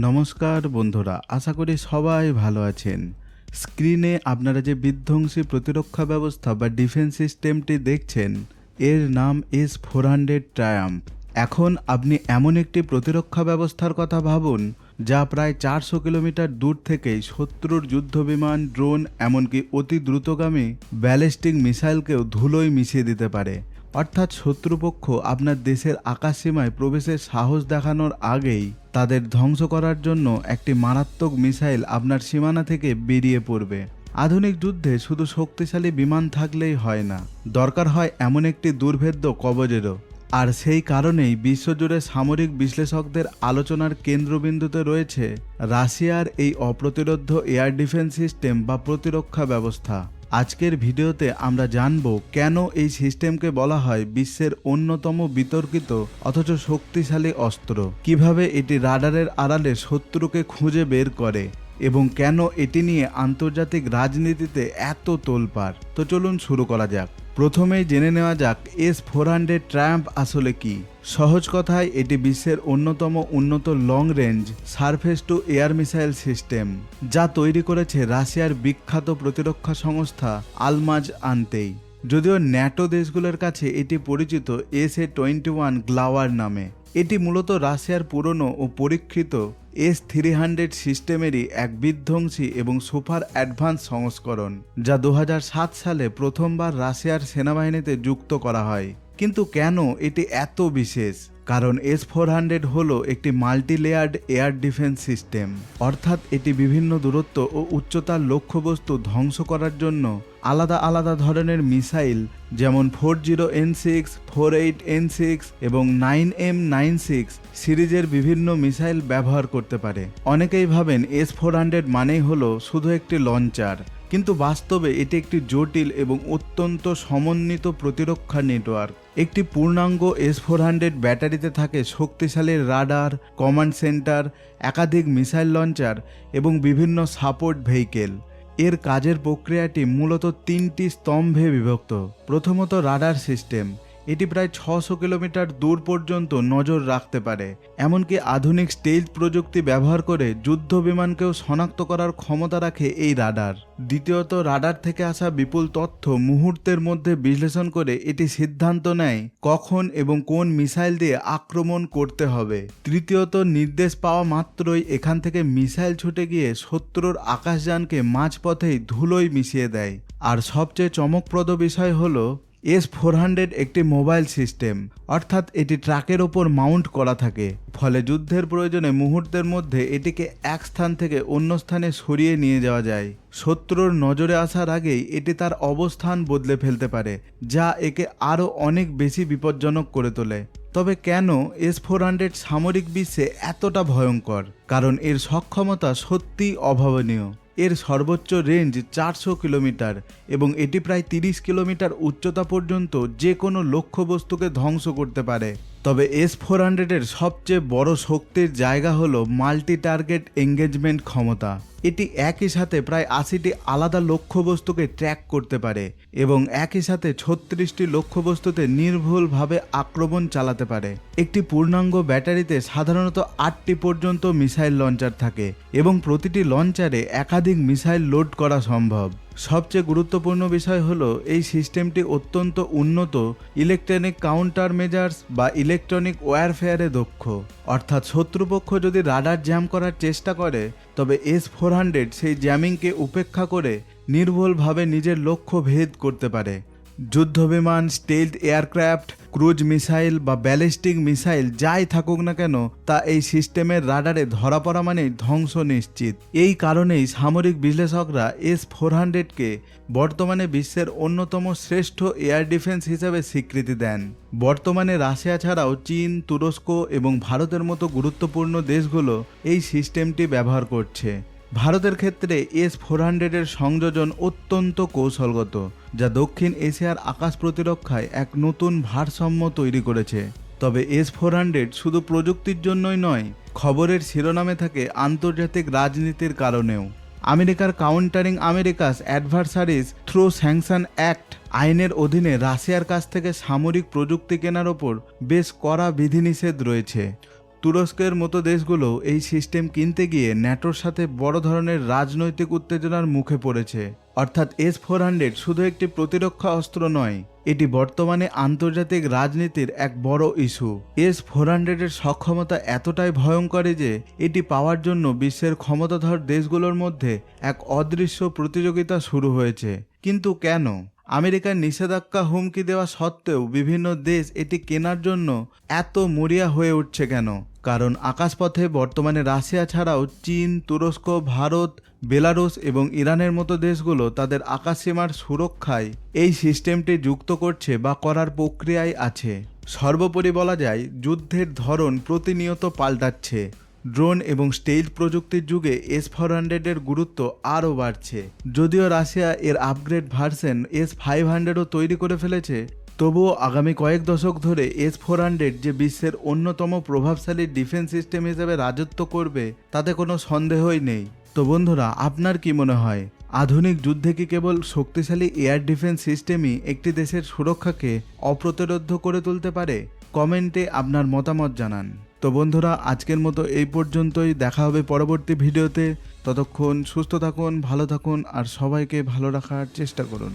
নমস্কার বন্ধুরা, আশা করি সবাই ভালো আছেন। স্ক্রিনে আপনারা যে বিধ্বংসী প্রতিরক্ষা ব্যবস্থা বা ডিফেন্স সিস্টেমটি দেখছেন, এর নাম S-400 ট্রায়াম্ফ। এখন আপনি এমন একটি প্রতিরক্ষা ব্যবস্থার কথা ভাবুন যা প্রায় 400 কিলোমিটার দূর থেকেই শত্রুর যুদ্ধবিমান, ড্রোন, এমনকি অতি দ্রুতগামী ব্যালিস্টিক মিসাইলকেও ধুলোয় মিশিয়ে দিতে পারে। অর্থাৎ শত্রুপক্ষ আপনার দেশের আকাশসীমায় প্রবেশের সাহস দেখানোর আগেই তাদের ধ্বংস করার জন্য একটি মারাত্মক মিসাইল আপনার সীমানা থেকে বেরিয়ে পড়বে। আধুনিক যুদ্ধে শুধু শক্তিশালী বিমান থাকলেই হয় না, দরকার হয় এমন একটি দুর্ভেদ্য কবজেরও। আর সেই কারণেই বিশ্বজুড়ে সামরিক বিশ্লেষকদের আলোচনার কেন্দ্রবিন্দুতে রয়েছে রাশিয়ার এই অপ্রতিরোধ্য এয়ার ডিফেন্স সিস্টেম বা প্রতিরক্ষা ব্যবস্থা। আজকের ভিডিওতে আমরা জানব কেন এই সিস্টেমকে বলা হয় বিশ্বের অন্যতম বিতর্কিত অথচ শক্তিশালী অস্ত্র, কিভাবে এটি রাডারের আড়ালে শত্রুকে খুঁজে বের করে এবং কেন এটি নিয়ে আন্তর্জাতিক রাজনীতিতে এত তোলপাড়। তো চলুন শুরু করা যাক। প্রথমেই জেনে নেওয়া যাক S-400 ট্রায়াম্ফ আসলে কি। সহজ কথায় এটি বিশ্বের অন্যতম উন্নত long range surface two air missile system, যা তৈরি করেছে রাশিয়ার বিখ্যাত প্রতিরক্ষা সংস্থা আলমাজ আনতেই। যদিও ন্যাটো দেশগুলোর কাছে এটি পরিচিত SA-21 গ্লাওয়ার নামে। এটি মূলত রাশিয়ার পুরনো ও পরীক্ষিত S-300 সিস্টেমেরই এক বিধ্বংসী এবং সুপার অ্যাডভান্স সংস্করণ, যা 2007 সালে প্রথমবার রাশিয়ার সেনাবাহিনীতে যুক্ত করা হয়। কিন্তু কেন এটি এত বিশেষ? কারণ S-400 হলো একটি multi layered air defence system, অর্থাৎ এটি বিভিন্ন দূরত্ব ও উচ্চতার লক্ষ্যবস্তু ধ্বংস করার জন্য আলাদা আলাদা ধরনের মিসাইল, যেমন 40N6, 48N6 এবং 9M96 সিরিজের বিভিন্ন মিসাইল ব্যবহার করতে পারে। অনেকেই ভাবেন S-400 মানেই হলো শুধু একটি লঞ্চার, কিন্তু বাস্তবে এটি একটি জটিল এবং অত্যন্ত সমন্বিত প্রতিরক্ষা নেটওয়ার্ক। একটি পূর্ণাঙ্গ S-400 ব্যাটারিতে থাকে শক্তিশালী রাডার, কমান্ড সেন্টার, একাধিক মিসাইল লঞ্চার এবং বিভিন্ন সাপোর্ট ভেহিকেল। এর কাজের প্রক্রিয়াটি মূলত 3টি স্তম্ভে বিভক্ত। প্রথমত রাডার সিস্টেম। এটি প্রায় 600 কিলোমিটার দূর পর্যন্ত নজর রাখতে পারে, এমনকি আধুনিক স্টেলথ প্রযুক্তি ব্যবহার করে যুদ্ধ বিমানকেও শনাক্ত করার ক্ষমতা রাখে এই রাডার। দ্বিতীয়ত রাডার থেকে আসা বিপুল তথ্য মুহূর্তের মধ্যে বিশ্লেষণ করে এটি সিদ্ধান্ত নেয় কখন এবং কোন মিসাইল দিয়ে আক্রমণ করতে হবে। তৃতীয়ত নির্দেশ পাওয়া মাত্রই এখান থেকে মিসাইল ছুটে গিয়ে শত্রুর আকাশযানকে মাঝপথেই ধুলোয় মিশিয়ে দেয়। আর সবচেয়ে চমকপ্রদ বিষয় হলো S-400 একটি মোবাইল সিস্টেম, অর্থাৎ এটি ট্রাকের ওপর মাউন্ট করা থাকে। ফলে যুদ্ধের প্রয়োজনে মুহূর্তের মধ্যে এটিকে এক স্থান থেকে অন্য স্থানে সরিয়ে নিয়ে যাওয়া যায়। শত্রুর নজরে আসার আগেই এটি তার অবস্থান বদলে ফেলতে পারে, যা একে আরও অনেক বেশি বিপজ্জনক করে তোলে। তবে কেন S-400 সামরিক বিশ্বে এতটা ভয়ঙ্কর? কারণ এর সক্ষমতা সত্যিই অভাবনীয়। এর সর্বোচ্চ রেঞ্জ 400 কিলোমিটার এবং এটি প্রায় 30 কিলোমিটার উচ্চতা পর্যন্ত যে কোনো লক্ষ্যবস্তুকে ধ্বংস করতে পারে। তবে S-400 এর সবচেয়ে বড় শক্তির জায়গা হলো মাল্টি টার্গেট এঙ্গেজমেন্ট ক্ষমতা। এটি একই সাথে প্রায় 80টি আলাদা লক্ষ্যবস্তুকে ট্র্যাক করতে পারে এবং একই সাথে 36টি লক্ষ্যবস্তুতে নির্ভুলভাবে আক্রমণ চালাতে পারে। একটি পূর্ণাঙ্গ ব্যাটারিতে সাধারণত 8টি পর্যন্ত মিসাইল লঞ্চার থাকে এবং প্রতিটি লঞ্চারে একাধিক মিসাইল লোড করা সম্ভব। সবচেয়ে গুরুত্বপূর্ণ বিষয় হলো এই সিস্টেমটি অত্যন্ত উন্নত ইলেকট্রনিক কাউন্টার মেজার্স বা ইলেকট্রনিক ওয়্যারফেয়ারে দক্ষ। অর্থাৎ শত্রুপক্ষ যদি রাডার জ্যাম করার চেষ্টা করে, তবে S-400 সেই জ্যামিংকে উপেক্ষা করে নির্ভুলভাবে নিজের লক্ষ্য ভেদ করতে পারে। যুদ্ধবিমান, স্টেলথ এয়ারক্রাফট, ক্রুজ মিসাইল বা ব্যালিস্টিক মিসাইল যাই থাকুক না কেন, তা এই সিস্টেমের রাডারে ধরা পড়া মানেই ধ্বংস নিশ্চিত। এই কারণেই সামরিক বিশ্লেষকরা S-400কে বর্তমানে বিশ্বের অন্যতম শ্রেষ্ঠ এয়ার ডিফেন্স হিসেবে স্বীকৃতি দেন। বর্তমানে রাশিয়া ছাড়াও চীন, তুরস্ক এবং ভারতের মতো গুরুত্বপূর্ণ দেশগুলো এই সিস্টেমটি ব্যবহার করছে। ভারতের ক্ষেত্রে S-400 এর সংযোজন অত্যন্ত কৌশলগত, যা দক্ষিণ এশিয়ার আকাশ প্রতিরক্ষায় এক নতুন ভারসাম্য তৈরি করেছে। তবে S-400 শুধু প্রযুক্তির জন্যই নয়, খবরের শিরোনামে থাকে আন্তর্জাতিক রাজনীতির কারণেও। আমেরিকার countering America's adversaries through sanction act আইনের অধীনে রাশিয়ার কাছ থেকে সামরিক প্রযুক্তি কেনার ওপর বেশ কড়া বিধিনিষেধ রয়েছে। তুরস্কের মতো দেশগুলো এই সিস্টেম কিনতে গিয়ে ন্যাটোর সাথে বড় ধরনের রাজনৈতিক উত্তেজনার মুখে পড়েছে। অর্থাৎ S-400 শুধু একটি প্রতিরক্ষা অস্ত্র নয়, এটি বর্তমানে আন্তর্জাতিক রাজনীতির এক বড় ইস্যু। S-400 এর সক্ষমতা এতটাই ভয়ঙ্কর যে এটি পাওয়ার জন্য বিশ্বের ক্ষমতাধর দেশগুলোর মধ্যে এক অদৃশ্য প্রতিযোগিতা শুরু হয়েছে। কিন্তু কেন? আমেরিকার নিষেধাজ্ঞা হুমকি দেওয়া সত্ত্বেও বিভিন্ন দেশ এটি কেনার জন্য এত মরিয়া হয়ে উঠছে কেন? কারণ আকাশপথে বর্তমানে রাশিয়া ছাড়াও চীন, তুরস্ক, ভারত, বেলারুস এবং ইরানের মতো দেশগুলো তাদের আকাশসীমার সুরক্ষায় এই সিস্টেমটি যুক্ত করছে বা করার প্রক্রিয়ায় আছে। সর্বোপরি বলা যায়, যুদ্ধের ধরন প্রতিনিয়ত পাল্টাচ্ছে। ড্রোন এবং স্টেলথ প্রযুক্তির যুগে S-400 এর গুরুত্ব আরও বাড়ছে। যদিও রাশিয়া এর আপগ্রেড ভার্সন S-500ও তৈরি করে ফেলেছে, তবুও আগামী কয়েক দশক ধরে S-400 যে বিশ্বের অন্যতম প্রভাবশালী ডিফেন্স সিস্টেম হিসেবে রাজত্ব করবে তাতে কোনো সন্দেহই নেই। তো বন্ধুরা, আপনার কি মনে হয়, আধুনিক যুদ্ধে কি কেবল শক্তিশালী এয়ার ডিফেন্স সিস্টেমই একটি দেশের সুরক্ষাকে অপ্রতিরোধ্য করে তুলতে পারে? কমেন্টে আপনার মতামত জানান। তো বন্ধুরা, আজকের মতো এই পর্যন্তই। দেখা হবে পরবর্তী ভিডিওতে। ততক্ষণ সুস্থ থাকুন, ভালো থাকুন আর সবাইকে ভালো রাখার চেষ্টা করুন।